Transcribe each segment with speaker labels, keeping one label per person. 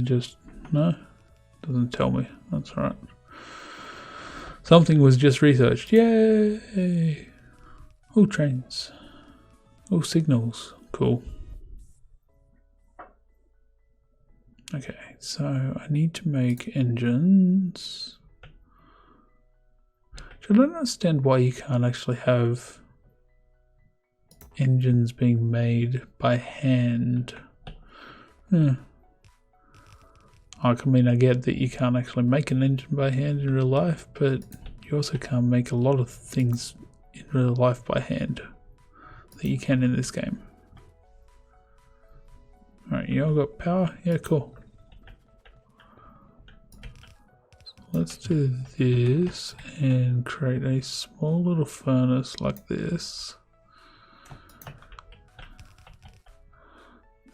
Speaker 1: just... No? Doesn't tell me. That's alright. Something was just researched. Yay! Oh, trains. Oh, signals. Cool. Okay, so I need to make engines. I don't understand why you can't actually have engines being made by hand. I mean, I get that you can't actually make an engine by hand in real life, but you also can't make a lot of things in real life by hand that you can in this game. Alright, you all got power? Yeah, cool. Let's do this and create a small little furnace like this.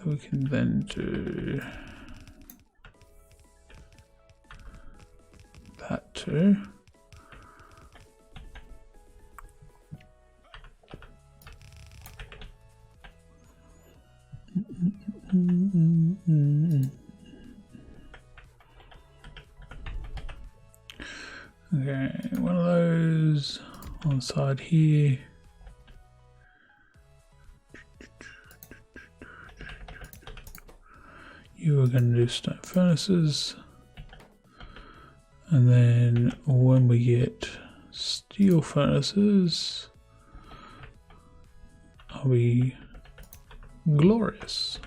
Speaker 1: We can then do that too. Okay, one of those on the side here. You are going to do stone furnaces. And then when we get steel furnaces, are we glorious?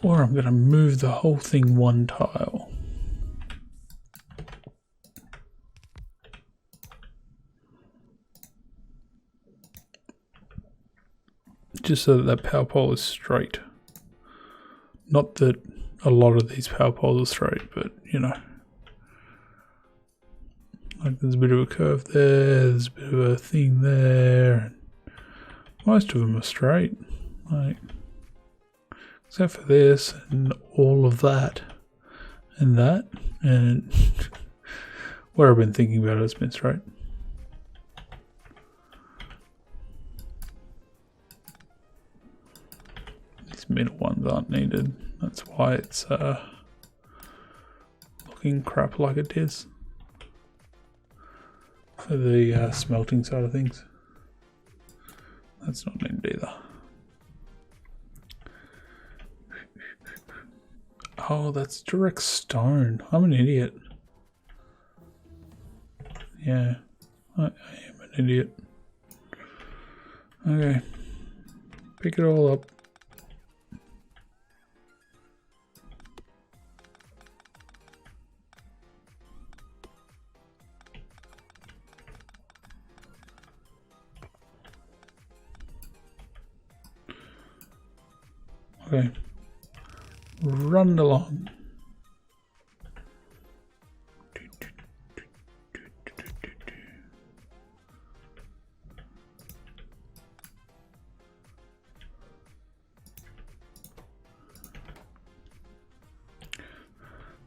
Speaker 1: Or I'm going to move the whole thing one tile. Just so that that power pole is straight. Not that a lot of these power poles are straight, but you know. Like there's a bit of a curve there, there's a bit of a thing there. Most of them are straight. Like, except for this and all of that and that, and what I've been thinking about has been straight. These middle ones aren't needed. That's why it's looking crap like it is for the smelting side of things. That's not needed either. Oh, that's direct stone. I'm an idiot. Yeah, I am an idiot. Okay, pick it all up. Okay, run along.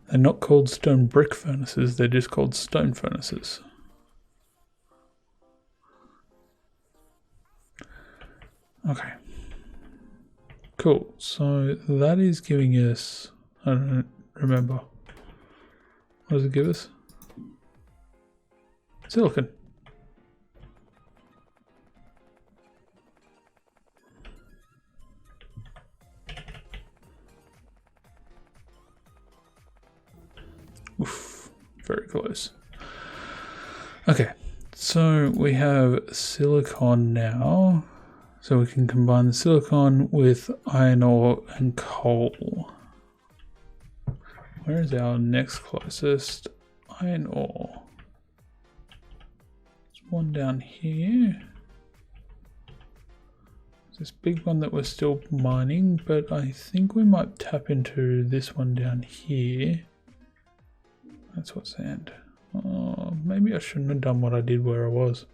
Speaker 1: They're not called stone brick furnaces, they're just called stone furnaces. Okay. Cool, so that is giving us, I don't remember, what does it give us? Silicon. Oof, very close. Okay, so we have silicon now. So we can combine the silicon with iron ore and coal. Where is our next closest iron ore? There's one down here. There's this big one that we're still mining, but I think we might tap into this one down here. That's what sand. Oh, maybe I shouldn't have done what I did where I was.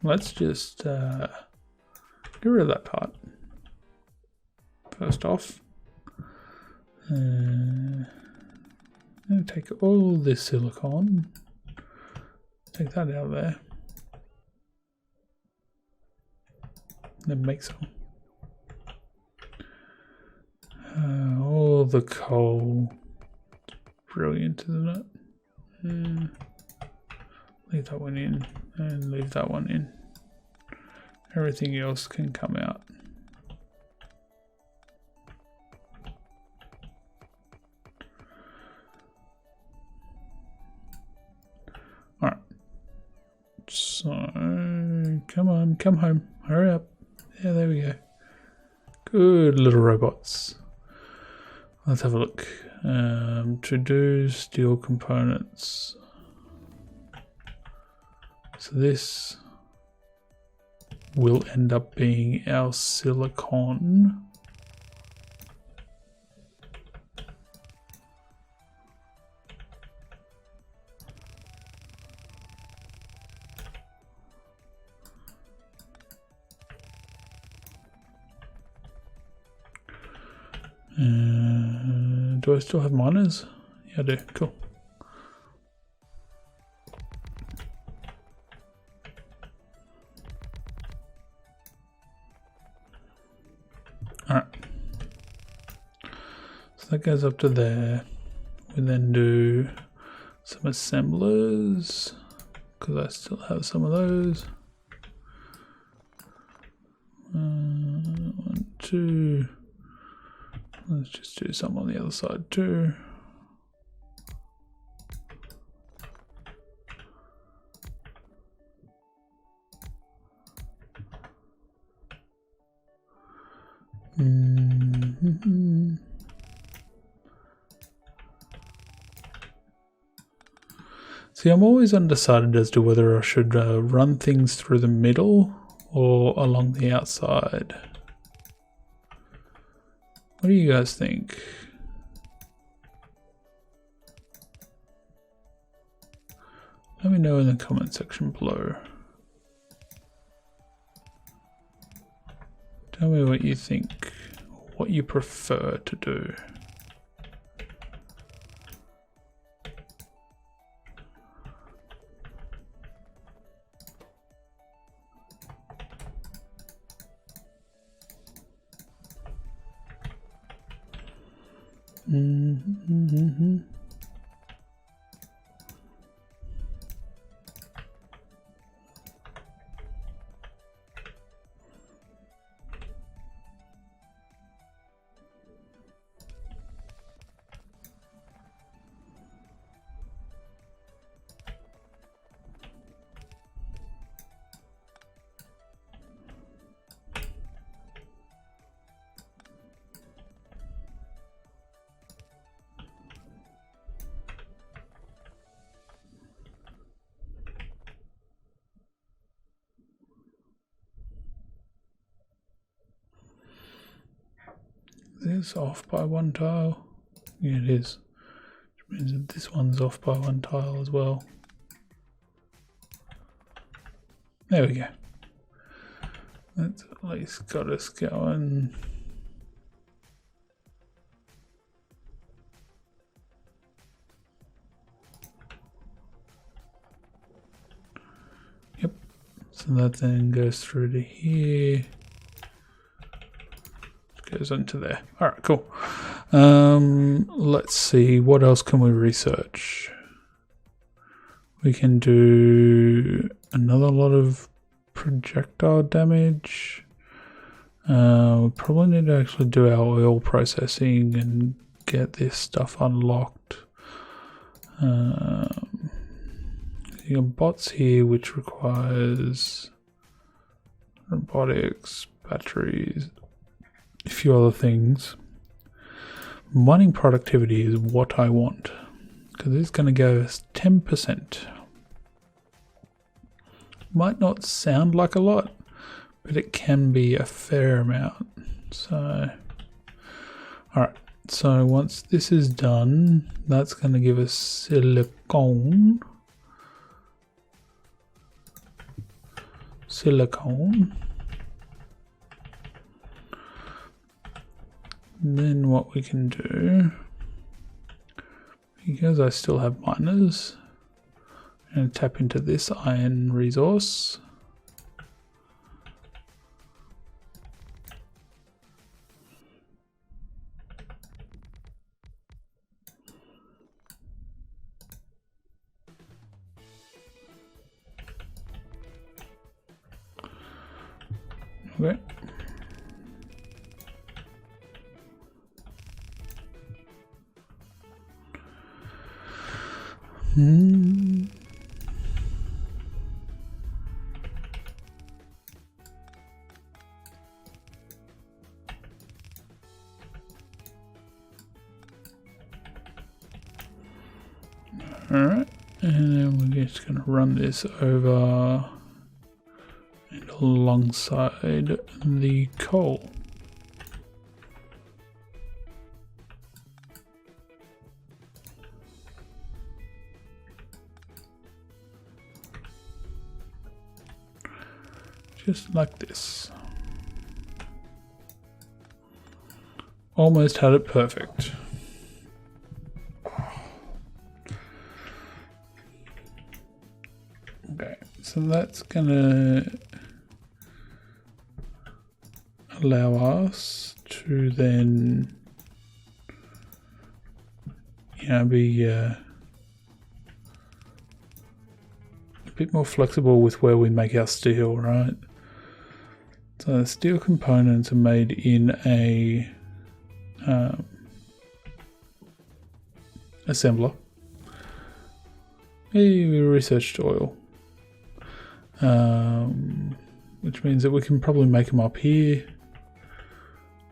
Speaker 1: let's just get rid of that part. First off, take all this silicon, take that out of there, then make some. All the coal, brilliant, isn't it? Leave that one in and leave that one in. Everything else can come out. Alright. So, come on, come home. Hurry up. Yeah, there we go. Good little robots. Let's have a look. To do steel components. So this will end up being our silicon. Do I still have miners? Yeah, I do. Cool. Alright. So that goes up to there. We then do some assemblers, because I still have some of those. 1, 2. Let's just do some on the other side too. See, I'm always undecided as to whether I should run things through the middle or along the outside. What do you guys think? Let me know in the comment section below. Tell me what you think, what you prefer to do. Is this off by 1 tile? Yeah, it is. Which means that this one's off by 1 tile as well. There we go. That's at least got us going. Yep. So that then goes through to here. Goes into there. All right, cool. Let's see, what else can we research? We can do another lot of projectile damage. We probably need to actually do our oil processing and get this stuff unlocked. You got bots here, which requires robotics, batteries, a few other things. Mining productivity is what I want, because it's going to go as 10%. Might not sound like a lot, but it can be a fair amount. So, alright, so once this is done, that's going to give us silicone. silicone. And then what we can do, because I still have miners, I'm going to tap into this iron resource. Okay. Alright, and then we're just going to run this over and alongside the coal. Just like this. Almost had it perfect. Okay, so that's gonna allow us to then, be a bit more flexible with where we make our steel, right? So the steel components are made in a assembler. Hey, we researched oil, which means that we can probably make them up here.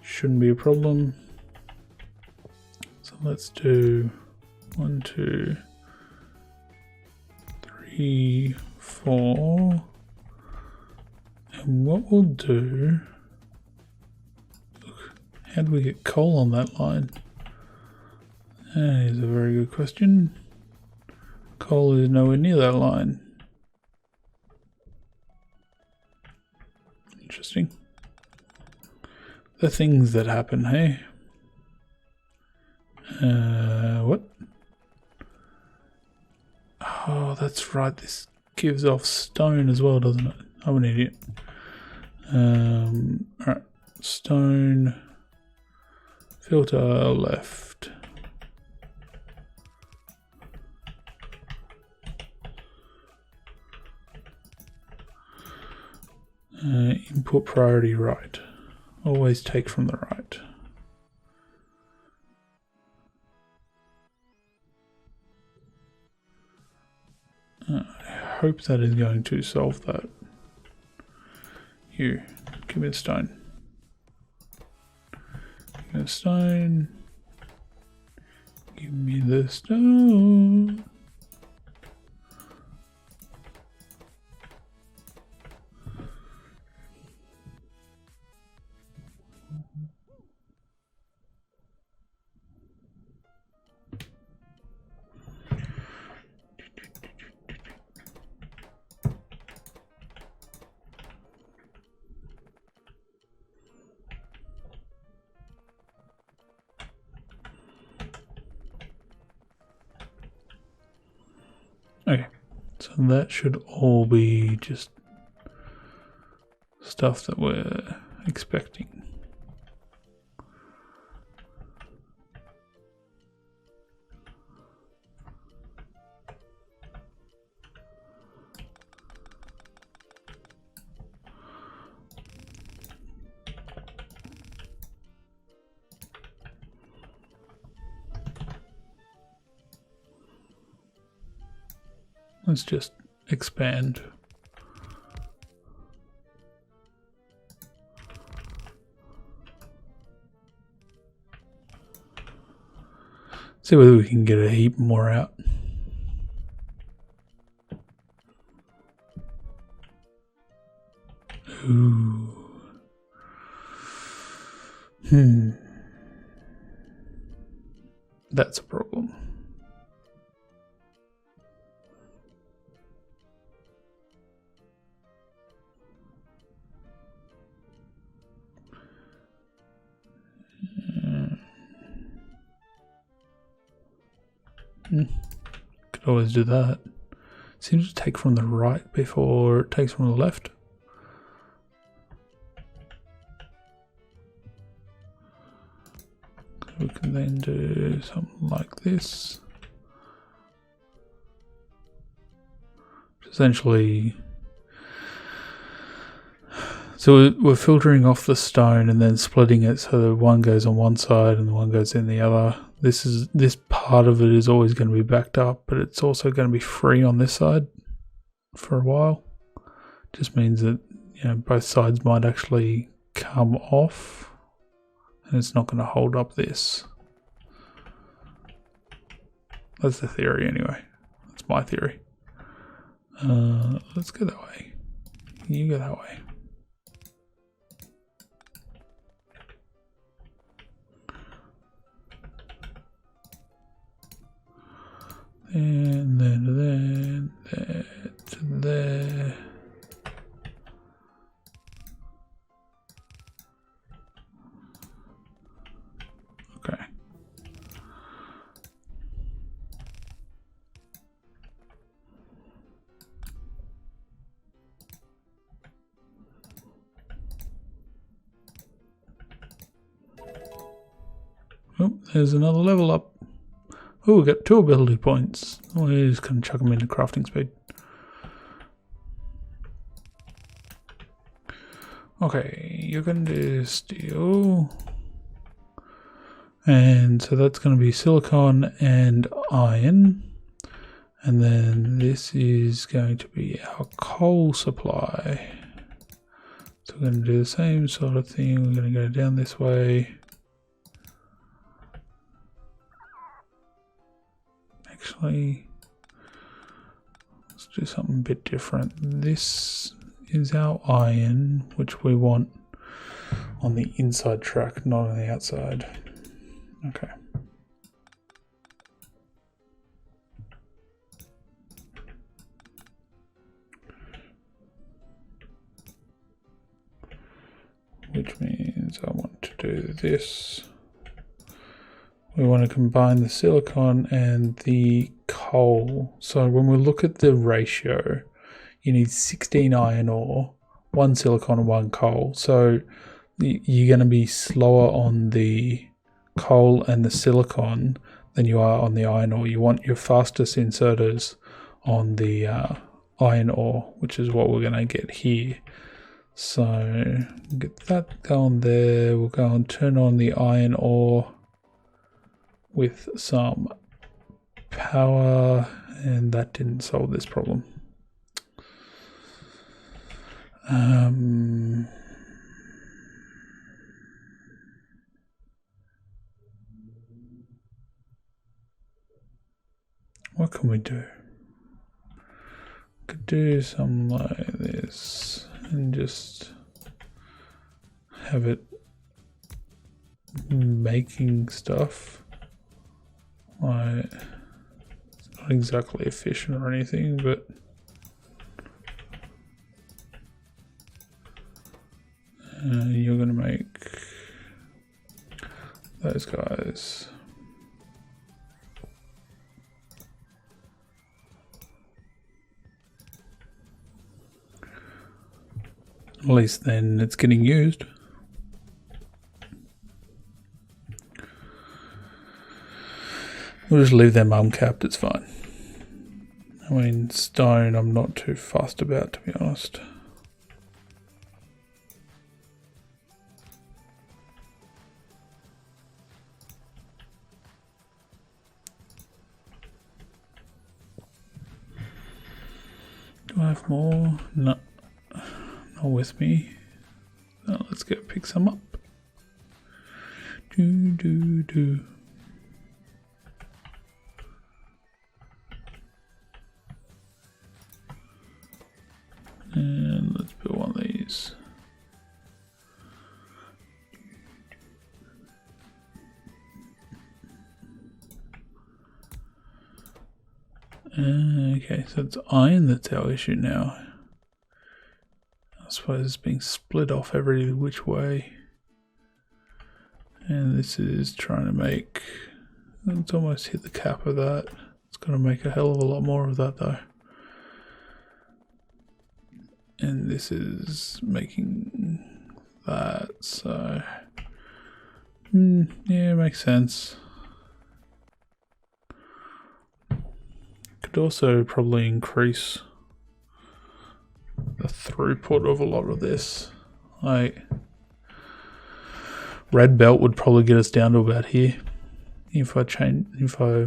Speaker 1: Shouldn't be a problem. So let's do 1, 2, 3, 4. And what we'll do, how do we get coal on that line? That is a very good question. Coal is nowhere near that line. Interesting. The things that happen, hey? What? Oh, that's right. This gives off stone as well, doesn't it? I'm an idiot. Alright. Stone. Filter left. Input priority right. Always take from the right. I hope that is going to solve that. You, give me a stone. Give me a stone. Give me the stone. Okay, so that should all be just stuff that we're expecting. Let's just expand. See whether we can get a heap more out. Ooh. That's a problem. Could always do that. Seems to take from the right before it takes from the left. We can then do something like this. Essentially, so we're filtering off the stone and then splitting it so that one goes on one side and the one goes in the other. This part of it is always going to be backed up, but it's also going to be free on this side for a while. Just means that, you know, both sides might actually come off and it's not going to hold up this. That's the theory anyway. That's my theory. Let's go that way. You go that way. And then there to there. Okay. Oh, there's another level up. Oh, we got 2 ability points. We're just going to chuck them into crafting speed. Okay, you're going to do steel. And so that's going to be silicon and iron. And then this is going to be our coal supply. So we're going to do the same sort of thing. We're going to go down this way. Actually, let's do something a bit different. This is our iron, which we want on the inside track, not on the outside. Okay. Which means I want to do this. We want to combine the silicon and the coal. So when we look at the ratio, you need 16 iron ore, 1 silicon and 1 coal. So you're going to be slower on the coal and the silicon than you are on the iron ore. You want your fastest inserters on the iron ore, which is what we're going to get here. So get that going there. We'll go and turn on the iron ore with some power, and that didn't solve this problem. What can we do? Could do something like this and just have it making stuff. It's not exactly efficient or anything, but you're going to make those guys. At least then it's getting used. We'll just leave them uncapped, it's fine. I mean, stone I'm not too fussed about, to be honest. Do I have more? No, not with me. No, let's go pick some up. Do. And let's build one of these. Okay, so it's iron that's our issue now. I suppose it's being split off every which way. And this is trying to make, it's almost hit the cap of that. It's going to make a hell of a lot more of that though. And this is making that, so yeah, makes sense. Could also probably increase the throughput of a lot of this. Like red belt would probably get us down to about here if I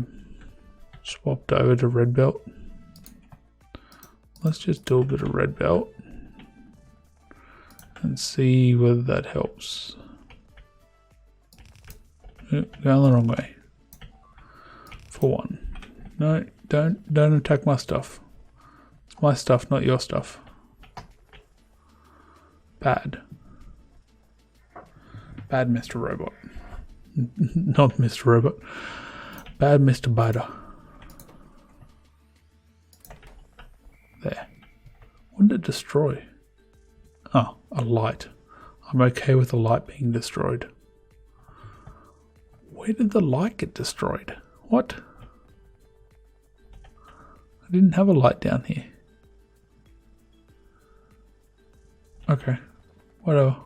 Speaker 1: swapped over to red belt. Let's just do a bit of red belt and see whether that helps. Going the wrong way. For one. No, don't attack my stuff. It's my stuff, not your stuff. Bad. Bad Mr. Robot. Not Mr. Robot. Bad Mr. Biter. There. What did it destroy? Oh, a light. I'm okay with the light being destroyed. Where did the light get destroyed? What? I didn't have a light down here. Okay. Whatever.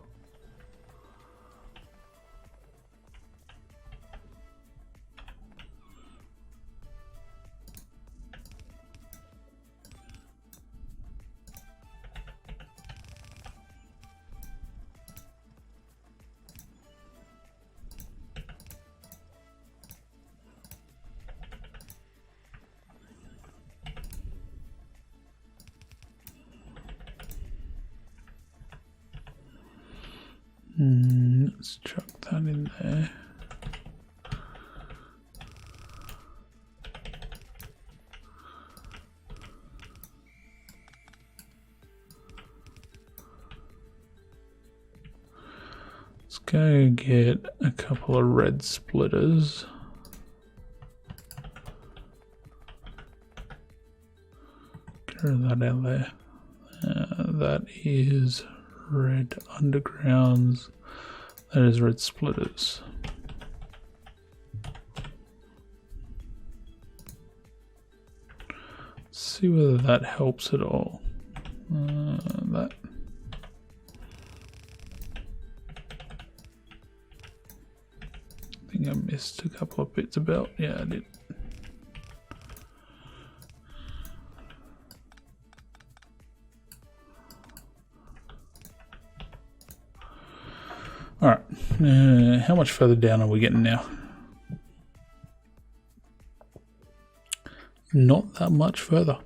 Speaker 1: Let's chuck that in there. Let's go get a couple of red splitters. Get rid of that out there. That is red undergrounds. That is red splitters. Let's see whether that helps at all. That. I think I missed a couple of bits about. Yeah, I did. Alright, how much further down are we getting now? Not that much further.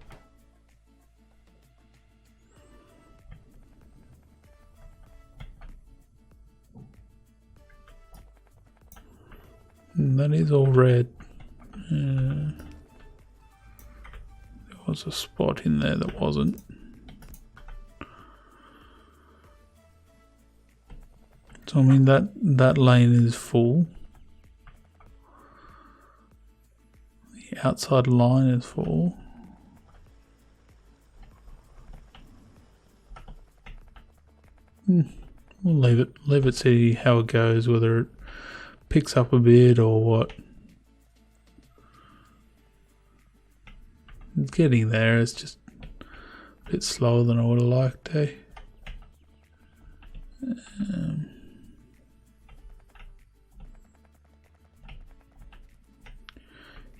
Speaker 1: And that is all red. There was a spot in there that wasn't. So I mean that lane is full. The outside line is full. We'll leave it, see how it goes, whether it picks up a bit or what. It's getting there, it's just a bit slower than I would have liked, eh?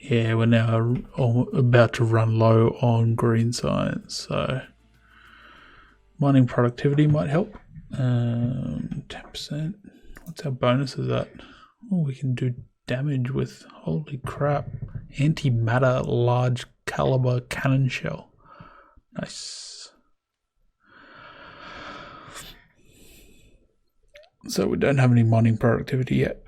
Speaker 1: Yeah, we're now about to run low on green science, so mining productivity might help. 10%. What's our bonuses at? Oh, we can do damage with, holy crap, antimatter large caliber cannon shell. Nice. So we don't have any mining productivity yet.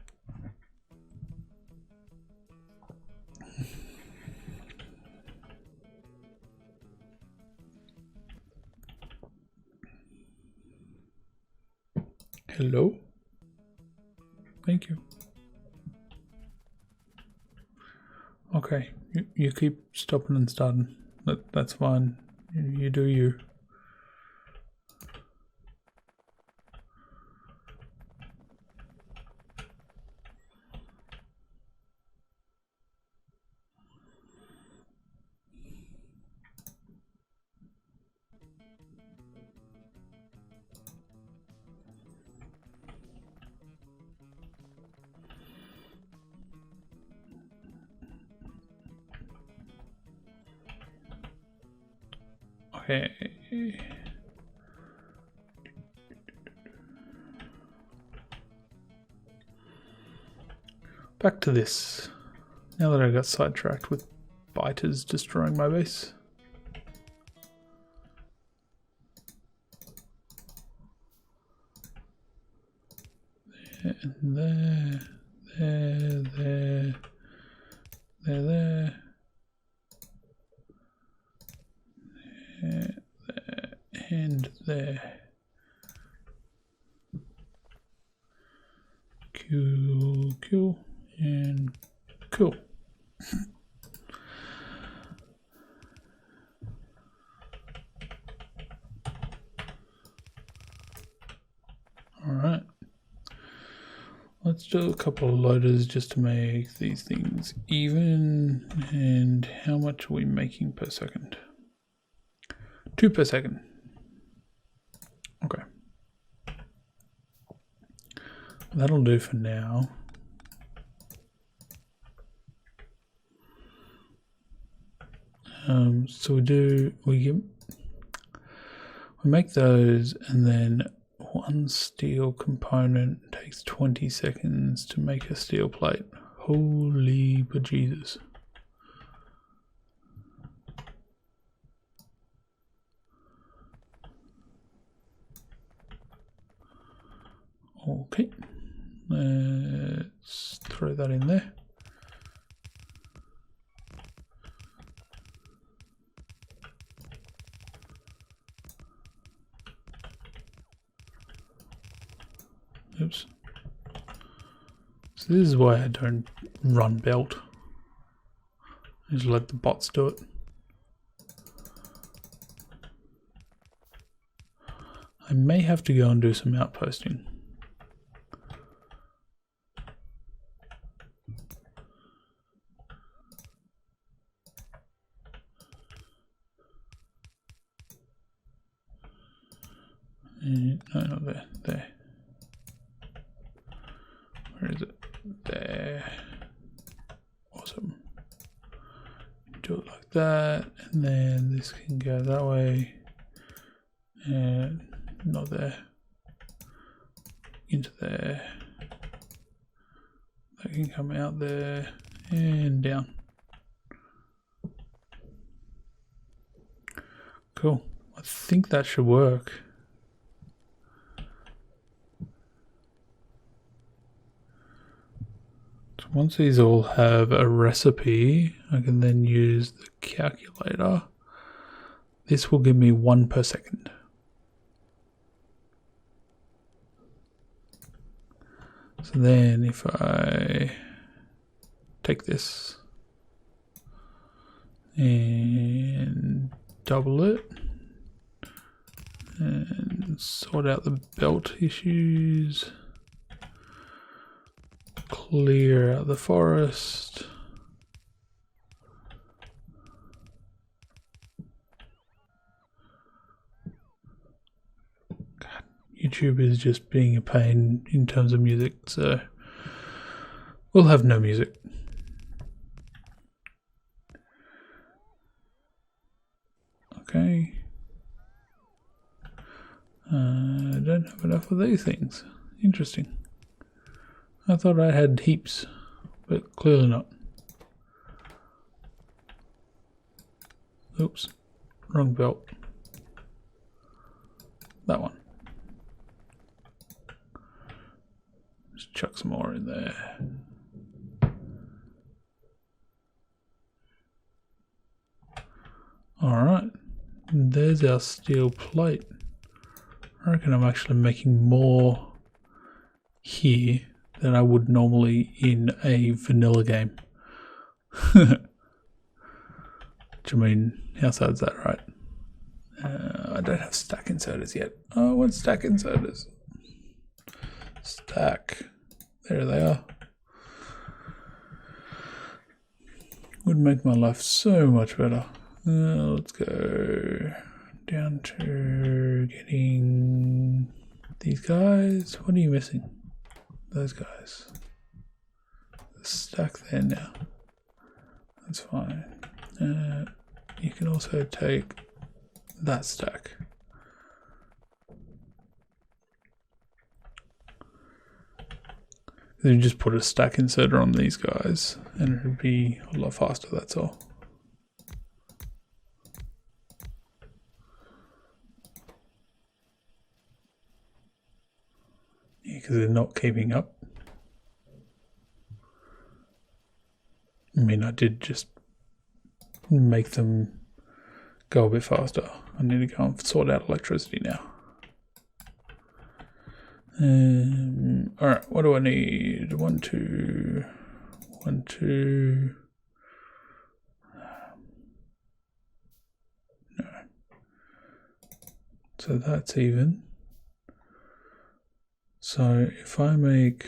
Speaker 1: Hello? Thank you. Okay, you keep stopping and starting. That's fine. You do you. Okay. Back to this. Now that I got sidetracked with biters destroying my base. There, there, and there. Cool, and cool. All right. Let's do a couple of loaders just to make these things even. And how much are we making per second? 2 per second. Okay. That'll do for now. So we make those, and then one steel component takes 20 seconds to make a steel plate. Holy bejesus. Okay, let's throw that in there. Oops. So this is why I don't run belt. I just let the bots do it. I may have to go and do some outposting. No, not there. There. Where is it? There. Awesome. Do it like that, and then this can go that way, and not there. Into there. That can come out there and down. Cool. I think that should work. So once these all have a recipe, I can then use the calculator. This will give me 1 per second. So then if I take this and double it and sort out the belt issues, clear out the forest, God, YouTube is just being a pain in terms of music, so we'll have no music. Okay. I don't have enough of these things. Interesting. I thought I had heaps, but clearly not. Oops, wrong belt. That one. Just chuck some more in there. Alright, there's our steel plate. I reckon I'm actually making more here than I would normally in a vanilla game. Which, I mean, how sad is that, right? I don't have stack inserters yet. Oh, I want stack inserters. Stack. There they are. Would make my life so much better. Let's go down to getting these guys. What are you missing? Those guys. Stack there now. That's fine. You can also take that stack. Then you just put a stack inserter on these guys and it'd be a lot faster, that's all. Yeah, because they're not keeping up. I mean, I did just make them go a bit faster. I need to go and sort out electricity now. Alright, what do I need? 1, 2, 1, 2. No. So that's even. So if I make,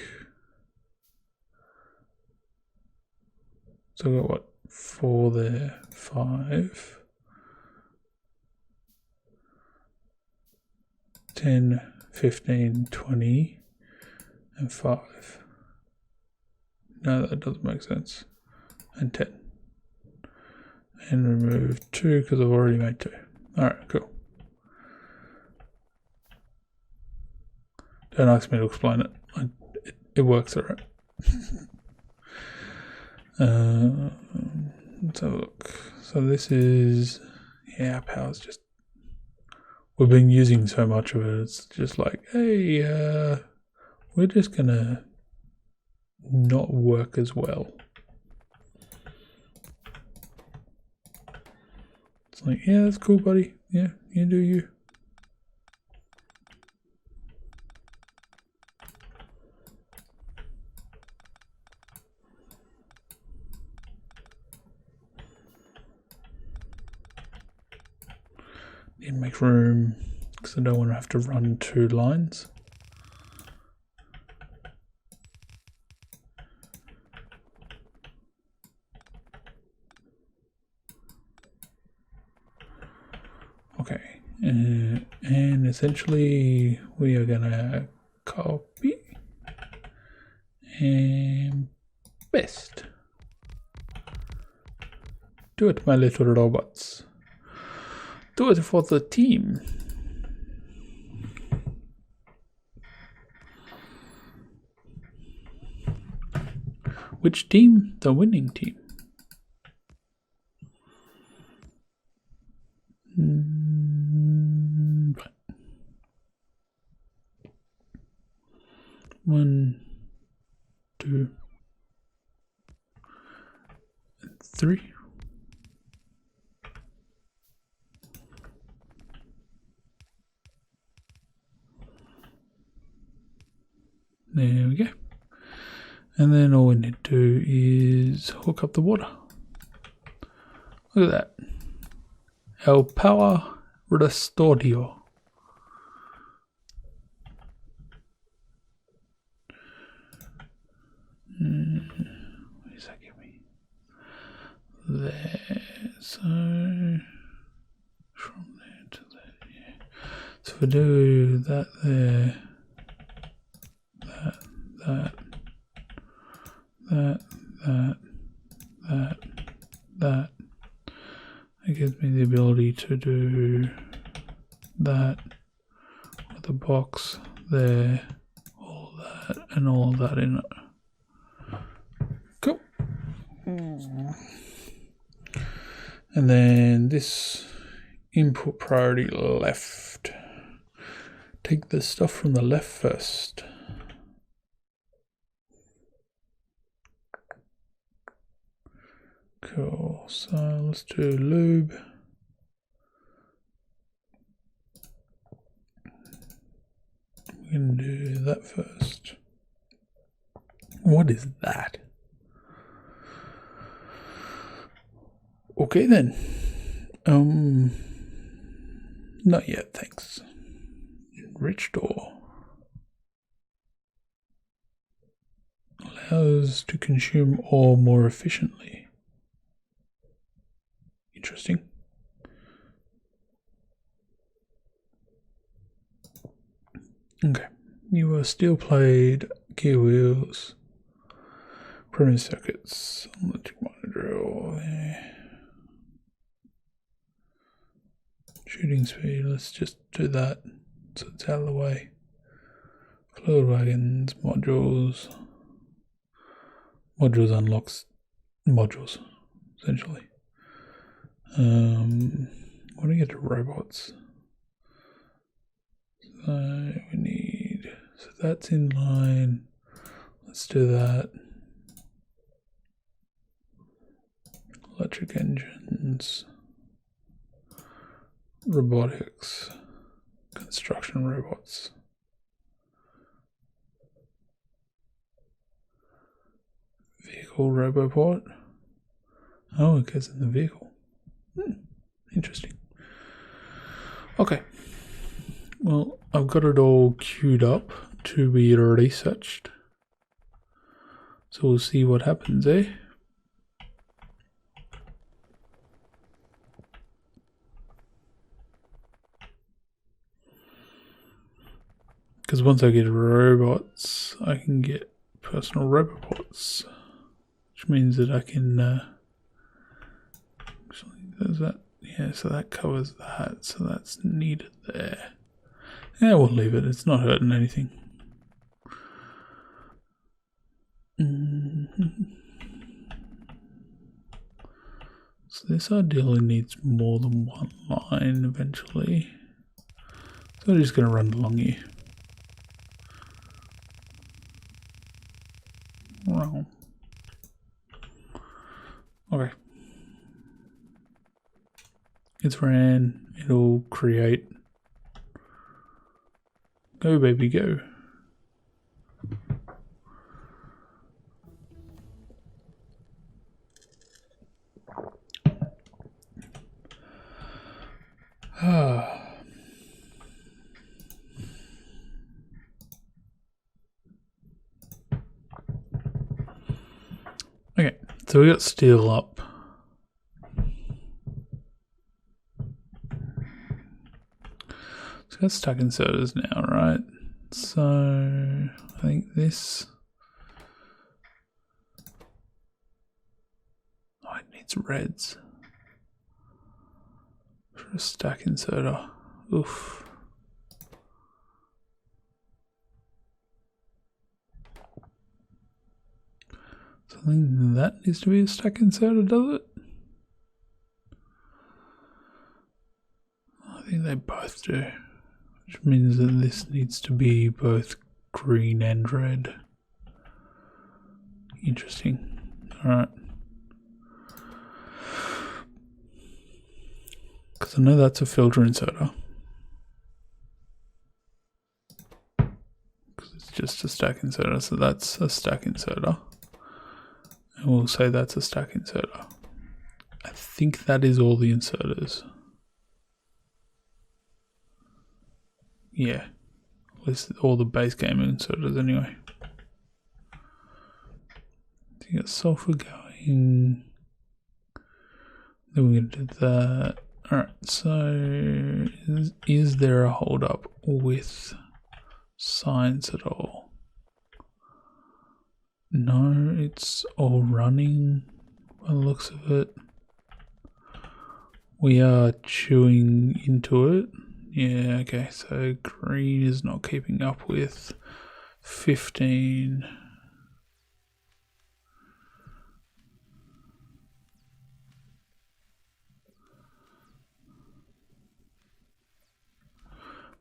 Speaker 1: so I've got what, 4 there, 5, 10, 15, 20, and 5. No, that doesn't make sense. And 10. And remove 2 because I've already made 2. Alright, cool. Don't ask me to explain it. It works alright. Let's have a look. So this is, yeah, our power's just, we've been using so much of it, it's just like, hey, we're just gonna not work as well. It's like, yeah, that's cool, buddy. Yeah, you do you. Need to make room because I don't want to have to run 2 lines. Okay, and essentially we are gonna copy and paste. Do it, my little robots. Do it for the team. Which team? The winning team. One, 2, 3. There we go. And then all we need to do is hook up the water. Look at that. El power Krastorio. What does that give me? There. So from there to there. Yeah. So if we do that there. That gives me the ability to do that with a box there, all that, and all that in it. Cool. And then this input priority left. Take the stuff from the left first. Cool, so let's do lube. We're going to do that first. What is that? Okay then. Not yet, thanks. Enrich door. Allows to consume ore more efficiently. Interesting. Okay. You are steel plate, gear wheels, printed circuits, electric motor drill there. shooting speed, let's just do that so it's out of the way. Fluid wagons, modules. Modules unlocks modules, essentially. What do we get to robots? So we need, so that's in line. Let's do that. Electric engines, robotics, construction robots. Vehicle roboport. Oh, it goes in the vehicle. Interesting. Okay. Well, I've got it all queued up to be researched. So we'll see what happens, eh? Because once I get robots, I can get personal roboports, which means that I can. Actually, there's that. Yeah, so that covers that. So that's needed there. Yeah, we'll leave it. It's not hurting anything. So this ideally needs more than one line eventually. So I'm just going to run along here. Wow. Okay. It's ran. It'll create. Go, baby, go. Okay, so we got steel up. So we got stack inserters now, right? So I think this. Oh, it needs reds for a stack inserter. Oof. So I think that needs to be a stack inserter, does it? I think they both do, which means that this needs to be both green and red. Interesting. Alright. Because I know that's a filter inserter. Because it's just a stack inserter, so that's a stack inserter. And we'll say that's a stack inserter. I think that is all the inserters. Yeah. At least all the base game inserters anyway. So you got sulfur going. Then we're going to do that. Alright, so is there a hold up with science at all? No, it's all running by the looks of it. We are chewing into it. Yeah, okay, so green is not keeping up with 15.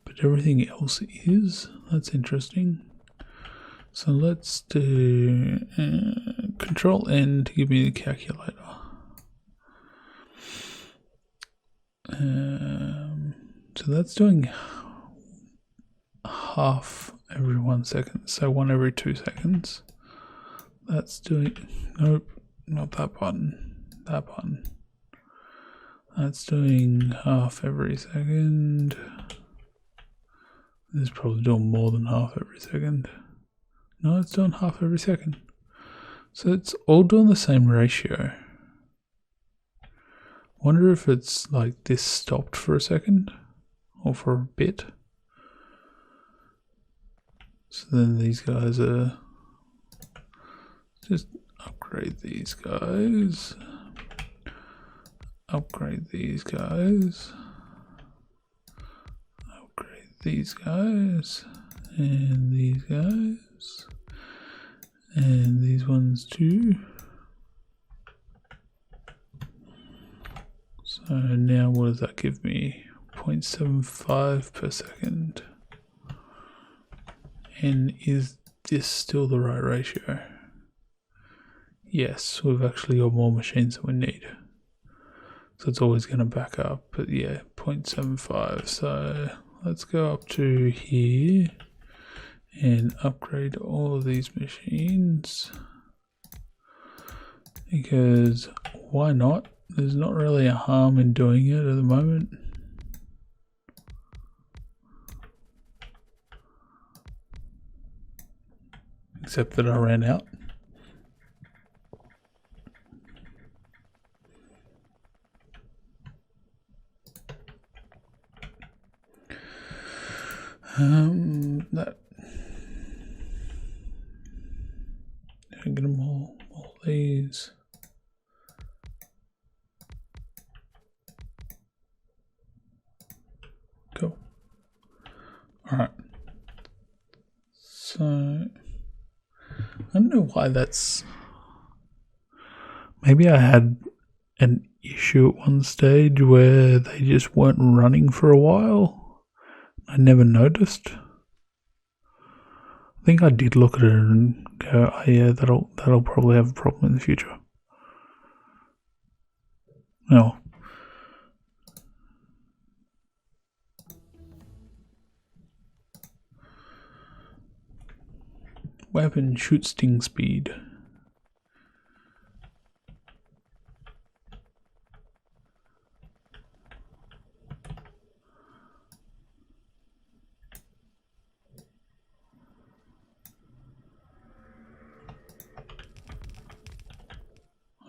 Speaker 1: But everything else is. That's interesting. So let's do Control N to give me the calculator. So that's doing half every 1 second, so 1 every 2 seconds. That's doing, nope, not that button, that button. That's doing half every second. This is probably doing more than half every second. No, it's doing half every second. So it's all doing the same ratio. Wonder if it's like this stopped for a second or for a bit. So then these guys are just upgrade these guys. Upgrade these guys. these guys, and these guys, and these ones too. So now what does that give me? 0.75 per second. And is this still the right ratio? Yes, we've actually got more machines than we need. So it's always going to back up, but yeah, 0.75. So let's go up to here and upgrade all of these machines. Because why not? There's not really a harm in doing it at the moment. Except that I ran out. That. Get them all these. Cool. All right. So I don't know why that's. Maybe I had an issue at one stage where they just weren't running for a while. I never noticed. I think I did look at it and go, oh yeah, that'll probably have a problem in the future. No. Weapon shoot sting speed.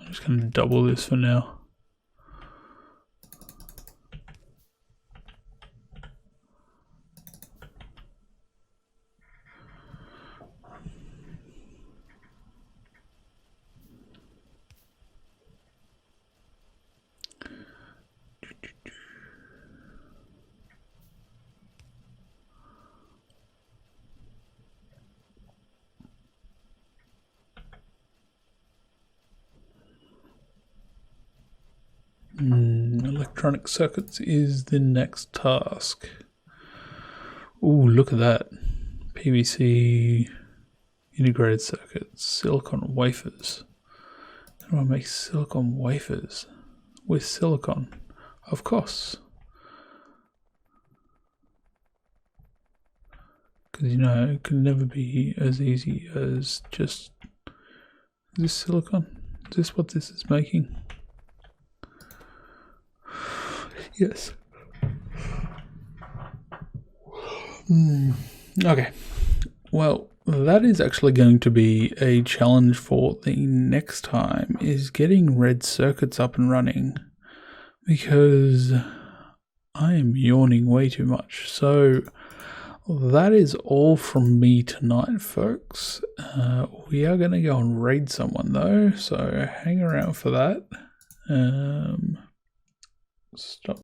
Speaker 1: I'm just going to double this for now. Electronic circuits is the next task. Ooh, look at that. PVC integrated circuits, silicon wafers. How do I make silicon wafers? With silicon, of course. Because you know, it can never be as easy as just, is this silicon? Is this what this is making? Yes. Okay. Well, that is actually going to be a challenge for the next time, is getting red circuits up and running, because I am yawning way too much. So that is all from me tonight, folks. We are going to go and raid someone though, so hang around for that. Stop